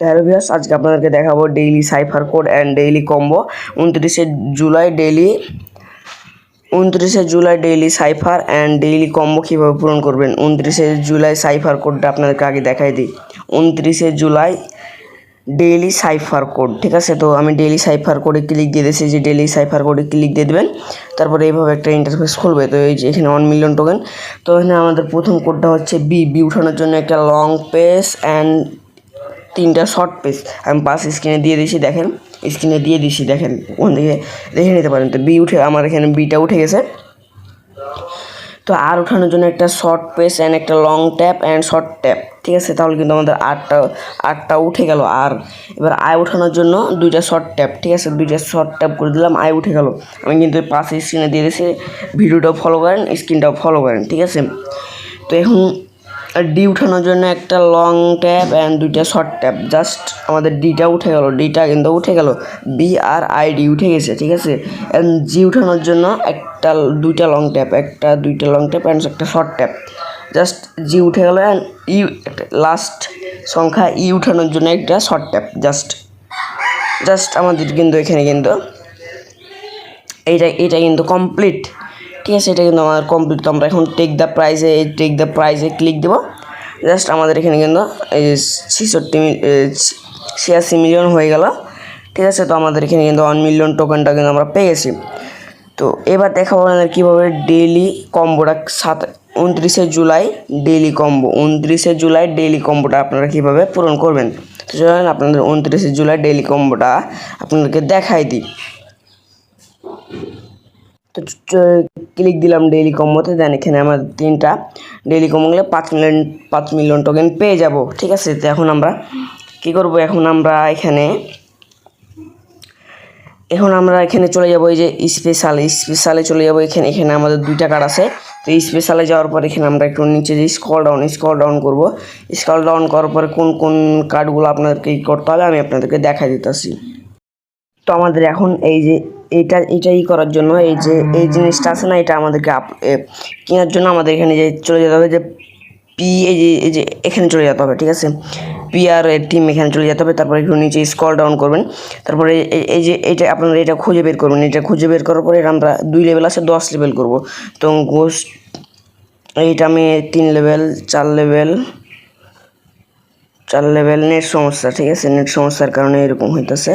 তো hello viewers, আজকে আপনাদেরকে দেখাবো daily cipher code and daily combo. 29শে জুলাই daily cipher and daily combo কীভাবে পূরণ করবেন। 29শে জুলাই সাইফার কোডটা আপনাদেরকে আগে দেখাই দিই। 29শে জুলাই ডেইলি সাইফার কোড, ঠিক আছে। তো আমি ডেইলি সাইফার কোডে ক্লিক দিয়ে দিয়েছি, যে ডেইলি সাইফার কোডে ক্লিক দিয়ে দেবেন। তারপরে এইভাবে একটা ইন্টারফেস খুলবে। তো এই যে এখানে 1 মিলিয়ন টোকেন। তো এখানে আমাদের প্রথম কোডটা হচ্ছে বি উঠানোর জন্য একটা লং পেজ অ্যান্ড 3টা শর্ট পেজ আমি পাস স্ক্রিনে দিয়ে দিয়েছি। দেখেন দেখেন ওখান থেকে দেখে নিতে পারেন। তো বি উঠে আমার এখানে বিটা উঠে গেছে। তো আর ওঠানোর জন্য একটা শর্ট পেজ অ্যান্ড একটা long tap and short tap, ঠিক আছে। তাহলে কিন্তু আমাদের আটটা উঠে গেল। আর এবার আয় ওঠানোর জন্য 2টা শর্ট ট্যাপ, ঠিক আছে। 2টা শর্ট ট্যাপ করে দিলাম, আয় উঠে গেল। আমি কিন্তু পাস স্ক্রিনে দিয়ে দিয়েছি। ভিডিওটাও ফলো করেন, স্ক্রিনটাও ফলো করেন, ঠিক আছে। তো এখন ডি উঠানোর জন্য একটা লং ট্যাপ অ্যান্ড 2টা শর্ট ট্যাপ, জাস্ট আমাদের ডিটা উঠে গেল। ডিটা কিন্তু উঠে গেল, বি আর আই ডি উঠে গেছে, ঠিক আছে। অ্যান্ড জি উঠানোর জন্য দুইটা লং ট্যাপ অ্যান্ড একটা শর্ট ট্যাপ, জাস্ট জি উঠে গেল। অ্যান্ড ই একটা লাস্ট সংখ্যা ই উঠানোর জন্য একটা শর্ট ট্যাপ, জাস্ট আমাদের কিন্তু এখানে কিন্তু এটা কিন্তু কমপ্লিট, ঠিক আছে। এটা কিন্তু আমার কমপ্লিট। তো আমরা এখন টেক দ্য প্রাইজে ক্লিক দেবো। জাস্ট আমাদের এখানে কিন্তু এই 86 মিলিয়ন হয়ে গেল, ঠিক আছে। তো আমাদের এখানে কিন্তু 1 মিলিয়ন টোকেনটা কিন্তু আমরা পেয়ে গেছি। তো এবার দেখাবো আমাদের কীভাবে ডেইলি কম্বোটা 29শে জুলাই ডেইলি কম্বোটা আপনারা কীভাবে পূরণ করবেন। তো চলেন আপনাদের 29শে জুলাই ডেইলি কম্বোটা আপনাদেরকে দেখাই দিই। তো ক্লিক দিলাম ডেইলি কম্বোতে। দেন এখানে আমার 3টা ডেইলি কম্বো গেলে 5 মিলিয়ন টোকেন পেয়ে যাব, ঠিক আছে। তো এখন আমরা কী করবো, এখন আমরা এখানে চলে যাব। এই যে স্পেশালে চলে যাব। এখানে আমাদের 2টা কার্ড আছে। তো স্পেশালে যাওয়ার পর এখানে আমরা একটু নিচে যে স্ক্রল ডাউন করব। স্ক্রল ডাউন করার পরে কোন কার্ডগুলো আপনাদেরকে করতে হবে আমি আপনাদেরকে দেখাই দিতেছি। তো আমাদের এখন এই যে এটাই করার জন্য এই জিনিসটা আছে না, এটা আমাদেরকে কেনার জন্য আমাদের এখানে যে চলে যেতে হবে, যে পি এই যে এখানে চলে যেতে হবে, ঠিক আছে। পি আর টিম এখানে চলে যেতে হবে। তারপরে একটু নিচে স্ক্রল ডাউন করবেন। তারপরে এই যে আপনারা এটা খুঁজে বের করবেন। এটা খুঁজে বের করার পরে আমরা 2 লেভেল আছে, 10 লেভেল করব। তো গোস্ট এইটা আমি 3 লেভেল 4 লেভেল নেট সমস্যা, ঠিক আছে। নেট সমস্যার কারণে এরকম হইতেছে।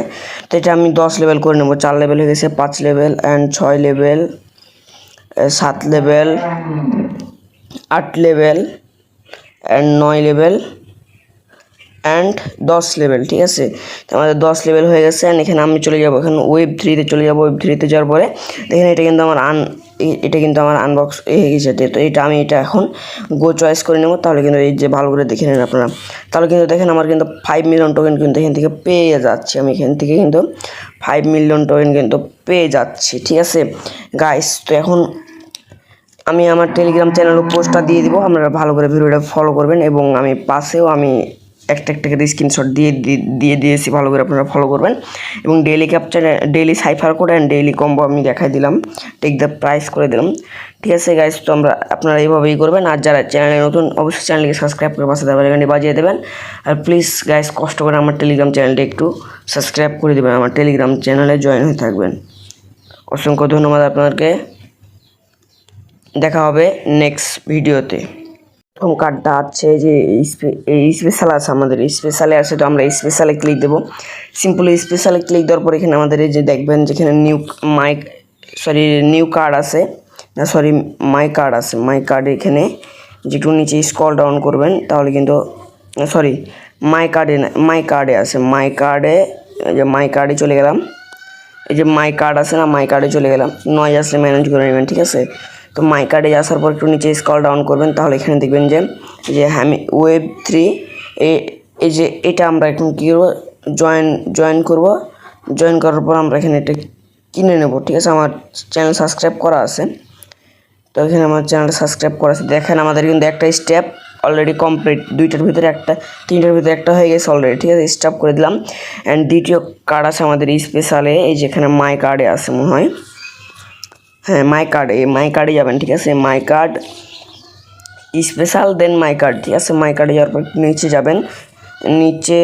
তো এটা আমি 10 লেভেল করে নেব। 4 লেভেল হয়ে গেছে, 5 level and 6 level, 7 level, 8 level and 9 level and 10 level, ঠিক আছে। তো আমাদের 10 লেভেল হয়ে গেছে। অ্যান্ড এখানে আমি চলে যাবো, এখানে ওয়েব 3-তে চলে যাবো। ওয়েব 3-তে যাওয়ার পরে দেখেন এটা কিন্তু আমার আনবক্স হয়ে গেছে। তো আমি এটা এখন গো চয়েস করে নেব। তাহলে কিন্তু এই যে ভালো করে দেখে নেন আপনারা। তাহলে কিন্তু দেখেন আমার কিন্তু 5 মিলিয়ন টোকেন কিন্তু এখান থেকে পেয়ে যাচ্ছি। আমি এখান থেকে কিন্তু 5 মিলিয়ন টোকেন কিন্তু পেয়ে যাচ্ছি, ঠিক আছে গাইস। তো এখন আমি আমার টেলিগ্রাম চ্যানেলে পোস্টটা দিয়ে দিব, আপনারা ভালো করে ভিডিওটা ফলো করবেন। এবং আমি পাশেও আমি একটা করে স্ক্রিনশট দিয়ে দিয়েছি, ভালো করে আপনারা ফলো করবেন। এবং daily cipher code and daily combo আমি দেখাই দিলাম, টেক দ্য প্রাইস করে দিলাম, ঠিক আছে গাইস। তো আপনারা এইভাবেই করবেন। আর যারা চ্যানেলে নতুন অবশ্যই চ্যানেলকে সাবস্ক্রাইব করে পাশে বেল বাজিয়ে দেবেন। আর প্লিজ গাইস কষ্ট করে আমার টেলিগ্রাম চ্যানেলটা একটু সাবস্ক্রাইব করে দেবেন, আমার টেলিগ্রাম চ্যানেলে জয়েন হয়ে থাকবেন। অসংখ্য ধন্যবাদ আপনাদেরকে। দেখা হবে নেক্সট ভিডিওতে। প্রথম কার্ডটা আছে যে স্পেশাল আছে, আমাদের স্পেশালে আছে। তো আমরা স্পেশালে ক্লিক দেবো। সিম্পলি স্পেশালে ক্লিক দেওয়ার পর এখানে আমাদের এই যে দেখবেন যেখানে নিউ কার্ড আছে, মাই কার্ড আছে। মাই কার্ডে এখানে যেটু নিচে স্ক্রল ডাউন করবেন তাহলে কিন্তু মাই কার্ডে আছে। মাই কার্ডে চলে গেলাম। এই যে মাই কার্ড আছে না, মাই কার্ডে চলে গেলাম। নয় আসলে ম্যানেজ করে নেবেন, ঠিক আছে। তো মাই কার্ডে আসার পর একটু নিচে স্ক্রল ডাউন করবেন। তাহলে এখানে দেখবেন যে আমি ওয়েব 3 এই যে এটা আমরা এখন কী করবো, জয়েন করব। জয়েন করার পর আমরা এখানে এটা কিনে নেব, ঠিক আছে। আমার চ্যানেল সাবস্ক্রাইব করা আছে। তো এখানে আমার চ্যানেলটা সাবস্ক্রাইব করা আছে। দেখেন আমাদের কিন্তু একটা স্টেপ অলরেডি কমপ্লিট। 3টার ভিতরে একটা হয়ে গেছে অলরেডি, ঠিক আছে। স্টপ করে দিলাম। অ্যান্ড দ্বিতীয় কার্ড আছে আমাদের স্পেশালে, এই যেখানে মাই কার্ডে আছে মনে হয়, হ্যাঁ মাই কার্ডে যাবেন, ঠিক আছে। My card special then my card, ঠিক আছে। মাই কার্ডে যাওয়ার পর নিচে যাবেন, নিচে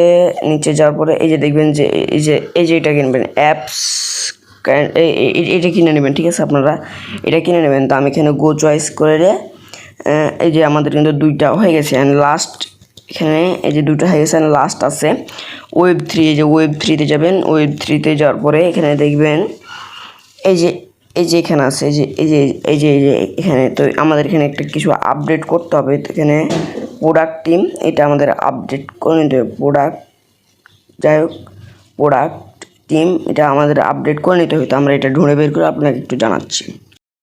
নিচে যাওয়ার পরে এই যে দেখবেন যে এই যে এটা কিনবেন অ্যাপস, এটা কিনে নেবেন, ঠিক আছে? আপনারা এটা কিনে নেবেন। তো আমি এখানে গো চয়েস করে এই যে আমাদের কিন্তু 2টা হয়ে গেছে। অ্যান্ড লাস্ট এখানে এই যে 2টা হয়ে গেছে, অ্যান্ড লাস্ট আছে Web3। এই যে Web3-তে যাবেন। Web3-তে যাওয়ার পরে এখানে দেখবেন এই যে এখানে আছে এই যে এখানে। তো আমাদের এখানে একটা কিছু আপডেট করতে হবে। তো এখানে প্রোডাক্ট টিম, এটা আমাদের আপডেট করে নিতে হবে। যাই হোক প্রোডাক্ট টিম এটা আমাদের আপডেট করে নিতে হবে। তো আমরা এটা ঢুঁড়ে বের করে আপনাকে একটু জানাচ্ছি।